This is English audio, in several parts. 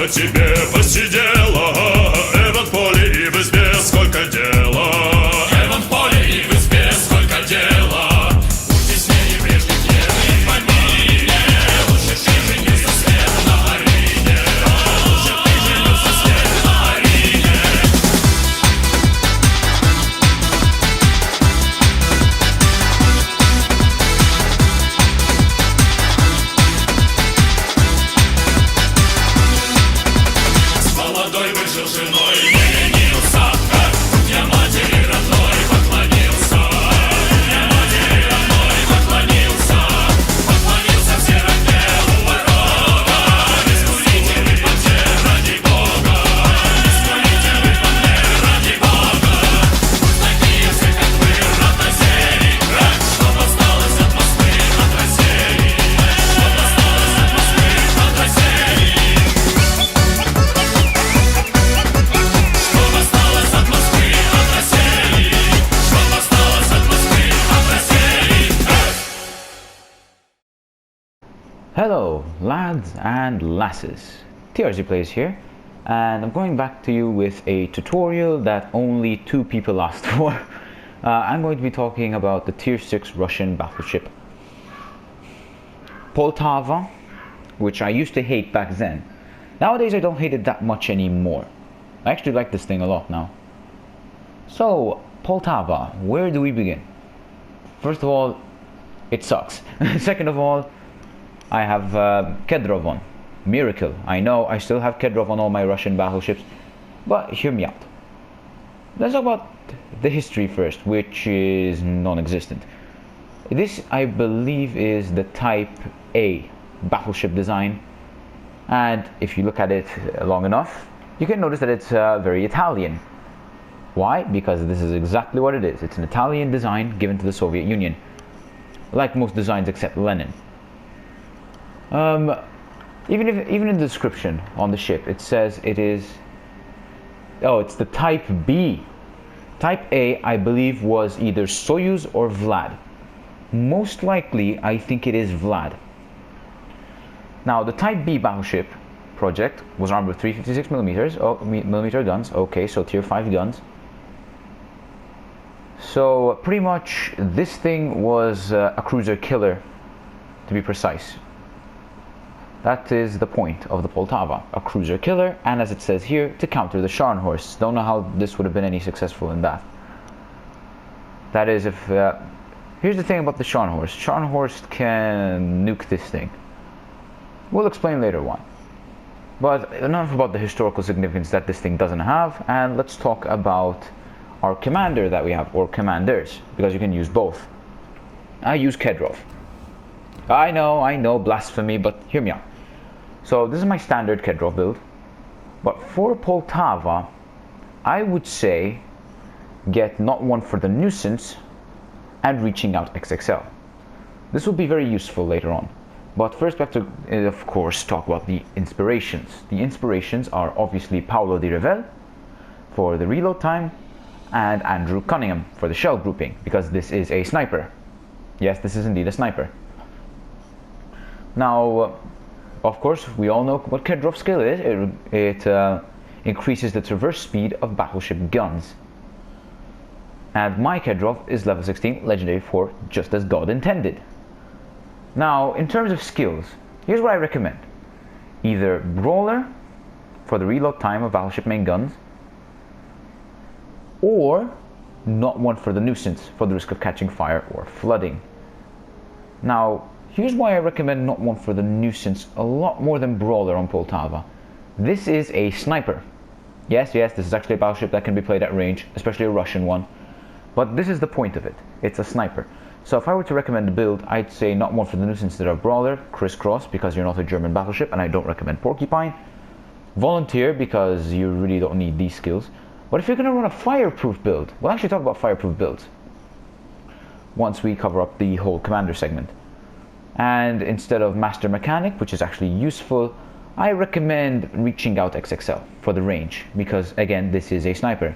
по тебе посидела. Эван в поле и в избе сколько дела. Эван в поле и в избе сколько дела. Будь теснее прежде веры в помине. Лучше ты женился след на арене. Лучше ты женился след на арене. С молодой вышел женой, не ленился. Я матери родной поклонился. Я матери родной поклонился. Поклонился в сером делу ворога. Не скулите вы по мне ради Бога. Не скулите вы по мне ради Бога. Пусть такие все, как вы, равнозели. Чтоб осталось от Москвы от России. Чтоб осталось от Москвы от России. Чтоб осталось от Москвы от России. Чтоб осталось от Москвы от России. Hello, lads and lasses. TRZ Plays here, and I'm going back to you with a tutorial that only 2 people asked for. I'm going to be talking about the Tier 6 Russian battleship Poltava, which I used to hate back then. Nowadays I don't hate it that much anymore. I actually like this thing a lot now. So, Poltava, where do we begin? First of all, it sucks. Second of all, I have Kedrov on. Miracle. I know I still have Kedrov on all my Russian battleships, but hear me out. Let's talk about the history first, which is non-existent. This, I believe, is the Type A battleship design, and if you look at it long enough, you can notice that it's very Italian. Why? Because this is exactly what it is. It's an Italian design given to the Soviet Union, like most designs except Lenin. Even in the description on the ship, it says it is. Oh, it's the Type B. Type A, I believe, was either Soyuz or Vlad. Most likely, I think it is Vlad. Now, the Type B battleship project was armed with 356 millimeter guns. Okay, so Tier 5 guns. So pretty much, this thing was a cruiser killer, to be precise. That is the point of the Poltava, a cruiser killer, and as it says here, to counter the Scharnhorst. Don't know how this would have been any successful in that. That is, if here's the thing about the Scharnhorst. Scharnhorst can nuke this thing. We'll explain later why. But enough about the historical significance that this thing doesn't have, and let's talk about our commander that we have, or commanders, because you can use both. I use Kedrov. I know, blasphemy, but hear me out. So this is my standard Kedrov build, but for Poltava, I would say get not one for the nuisance and reaching out XXL. This will be very useful later on, but first we have to, of course, talk about the inspirations. The inspirations are obviously Paolo di Revel for the reload time and Andrew Cunningham for the shell grouping, because this is a sniper. Yes, this is indeed a sniper. Now, of course, we all know what Kedrov's skill is. It increases the traverse speed of battleship guns. And my Kedrov is level 16, legendary 4, just as God intended. Now, in terms of skills, here's what I recommend. Either Brawler, for the reload time of battleship main guns, or not one for the nuisance, for the risk of catching fire or flooding. Now, here's why I recommend not one for the nuisance a lot more than Brawler on Poltava. This is a sniper. Yes, this is actually a battleship that can be played at range, especially a Russian one. But this is the point of it. It's a sniper. So if I were to recommend a build, I'd say not one for the nuisance instead of Brawler, Crisscross, because you're not a German battleship, and I don't recommend Porcupine. Volunteer, because you really don't need these skills. But if you're going to run a fireproof build, we'll actually talk about fireproof builds once we cover up the whole commander segment. And instead of Master Mechanic, which is actually useful, I recommend reaching out XXL for the range, because again, this is a sniper.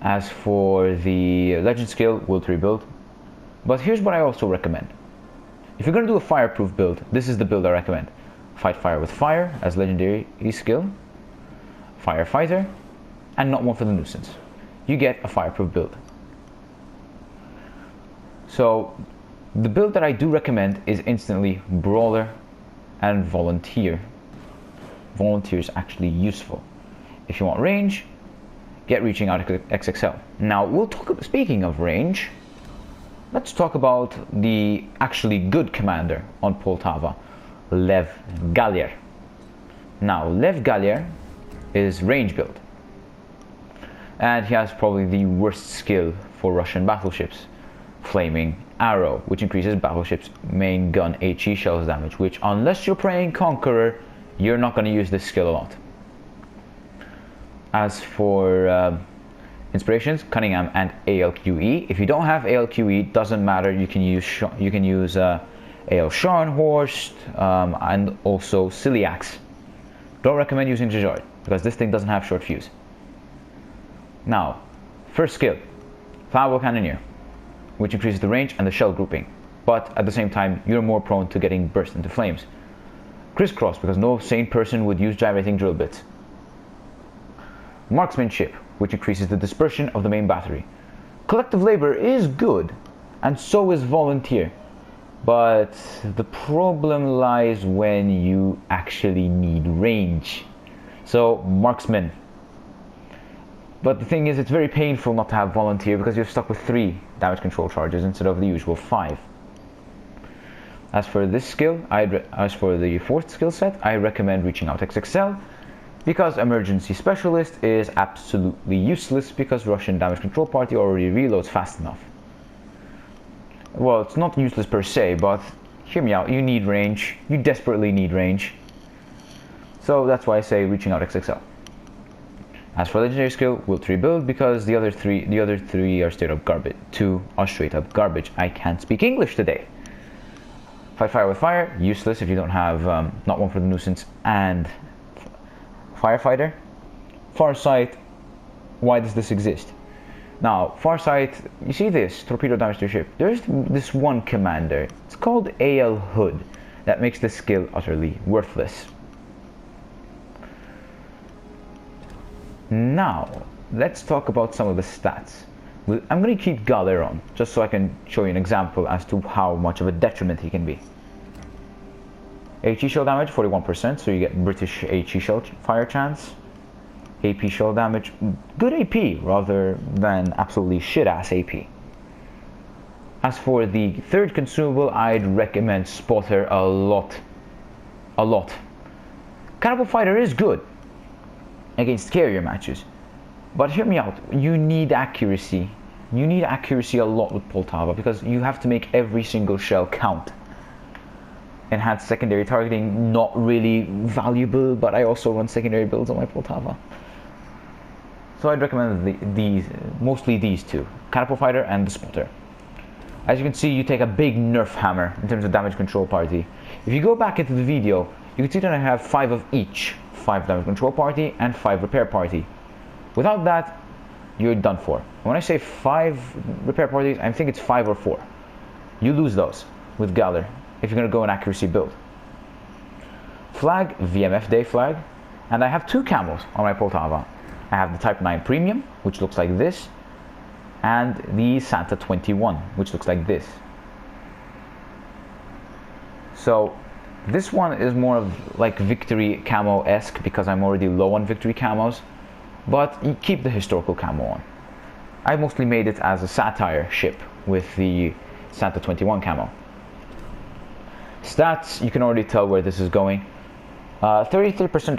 As for the legend skill, will to rebuild. But here's what I also recommend. If you're going to do a fireproof build, this is the build I recommend. Fight fire with fire as legendary skill, firefighter, and not one for the nuisance. You get a fireproof build. So the build that I do recommend is instantly brawler and volunteer. Volunteer is actually useful. If you want range, get reaching out XXL. Now we'll talk, speaking of range, let's talk about the actually good commander on Poltava, Lev Gallier. Now Lev Gallier is range build, and he has probably the worst skill for Russian battleships, Flaming Arrow, which increases battleship's main gun HE shells damage, which unless you're playing Conqueror, you're not going to use this skill a lot. As for inspirations, Cunningham and ALQE. If you don't have ALQE, doesn't matter. You can use AL Scharnhorst and also Ciliax. Don't recommend using Jajard because this thing doesn't have short fuse. Now, first skill, Flammable Cannoneer, which increases the range and the shell grouping, but at the same time you're more prone to getting burst into flames. Crisscross, because no sane person would use gyrating drill bits. Marksmanship, which increases the dispersion of the main battery. Collective labor is good, and so is volunteer, but the problem lies when you actually need range. So marksman. But the thing is, it's very painful not to have volunteer because you're stuck with 3 damage control charges instead of the usual 5. As for this skill, as for the 4th skill set, I recommend reaching out XXL, because Emergency Specialist is absolutely useless because Russian damage control party already reloads fast enough. Well, it's not useless per se, but hear me out, you need range, you desperately need range. So that's why I say reaching out XXL. As for legendary skill, we'll rebuild because the other three are straight up garbage. 2 are straight up garbage. I can't speak English today. Fight fire with fire, useless if you don't have not one for the nuisance and firefighter. Farsight, why does this exist? Now, Farsight, you see this, torpedo damage to your ship. There's this one commander, it's called AL Hood, that makes this skill utterly worthless. Now, let's talk about some of the stats. I'm going to keep Gallier on, just so I can show you an example as to how much of a detriment he can be. HE shell damage, 41%, so you get British HE shell fire chance. AP shell damage, good AP rather than absolutely shit-ass AP. As for the 3rd consumable, I'd recommend Spotter a lot. Cannibal Fighter is good against carrier matches, but hear me out, you need accuracy. You need accuracy a lot with Poltava because you have to make every single shell count. Enhanced secondary targeting, not really valuable, but I also run secondary builds on my Poltava. So I'd recommend mostly these 2, Catapult Fighter and the Spotter. As you can see, you take a big nerf hammer in terms of damage control party. If you go back into the video, you can see that I have 5 of each. 5 damage control party and 5 repair party. Without that, you're done for. When I say 5 repair parties, I think it's 5 or 4. You lose those with Gallier if you're going to go an accuracy build. Flag, VMF Day flag, and I have 2 camos on my Poltava. I have the Type 9 Premium, which looks like this, and the Santa 21, which looks like this. So this one is more of like Victory camo-esque because I'm already low on Victory camos, but you keep the historical camo on. I mostly made it as a satire ship with the Santa 21 camo. Stats, you can already tell where this is going. 33%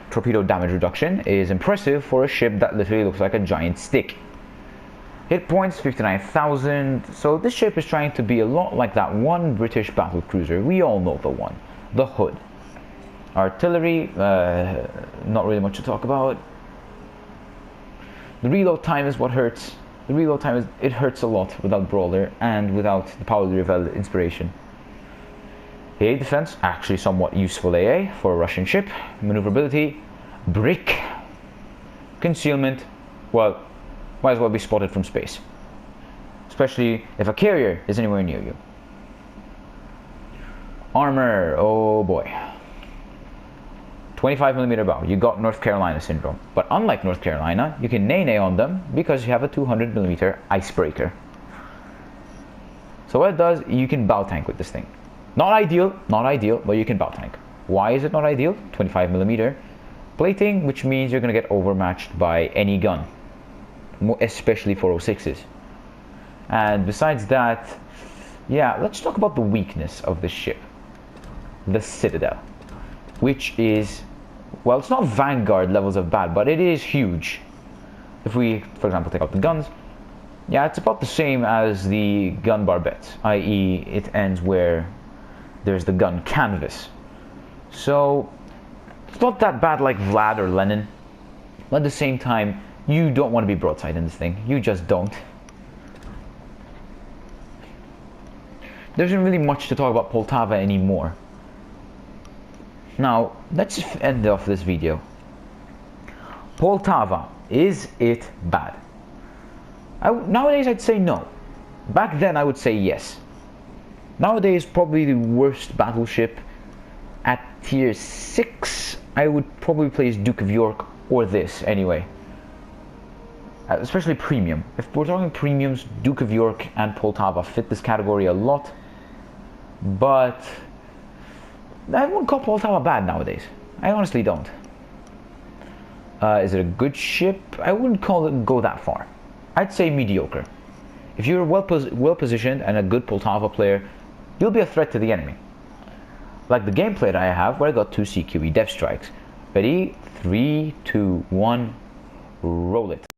torpedo damage reduction is impressive for a ship that literally looks like a giant stick. Hit points, 59,000, so this ship is trying to be a lot like that one British battle cruiser, we all know the one, the Hood. Artillery, not really much to talk about. The reload time is what hurts. The reload time, it hurts a lot without Brawler and without the Paul Rivel inspiration. AA defense, actually somewhat useful AA for a Russian ship. Maneuverability, brick. Concealment, well, might as well be spotted from space, especially if a carrier is anywhere near you. Armor, oh boy. 25mm bow, you got North Carolina syndrome. But unlike North Carolina, you can nay on them because you have a 200mm icebreaker. So what it does, you can bow tank with this thing. Not ideal, but you can bow tank. Why is it not ideal? 25mm plating, which means you're going to get overmatched by any gun, especially 406s. And besides that, yeah, let's talk about the weakness of this ship. The Citadel, which is, well, it's not Vanguard levels of bad, but it is huge. If we, for example, take out the guns, yeah, it's about the same as the gun barbettes, i.e. it ends where there's the gun canvas. So it's not that bad like Vlad or Lenin, but at the same time, you don't want to be broadside in this thing. You just don't. There isn't really much to talk about Poltava anymore. Now, let's end off this video. Poltava, is it bad? Nowadays I'd say no. Back then I would say yes. Nowadays, probably the worst battleship at tier 6, I would probably place Duke of York or this anyway. Especially premium. If we're talking premiums, Duke of York and Poltava fit this category a lot. But I wouldn't call Poltava bad nowadays. I honestly don't. Is it a good ship? I wouldn't go that far. I'd say mediocre. If you're well positioned and a good Poltava player, you'll be a threat to the enemy. Like the gameplay that I have, where I got 2 CQE dev strikes. Ready? 3, 2, 1, roll it.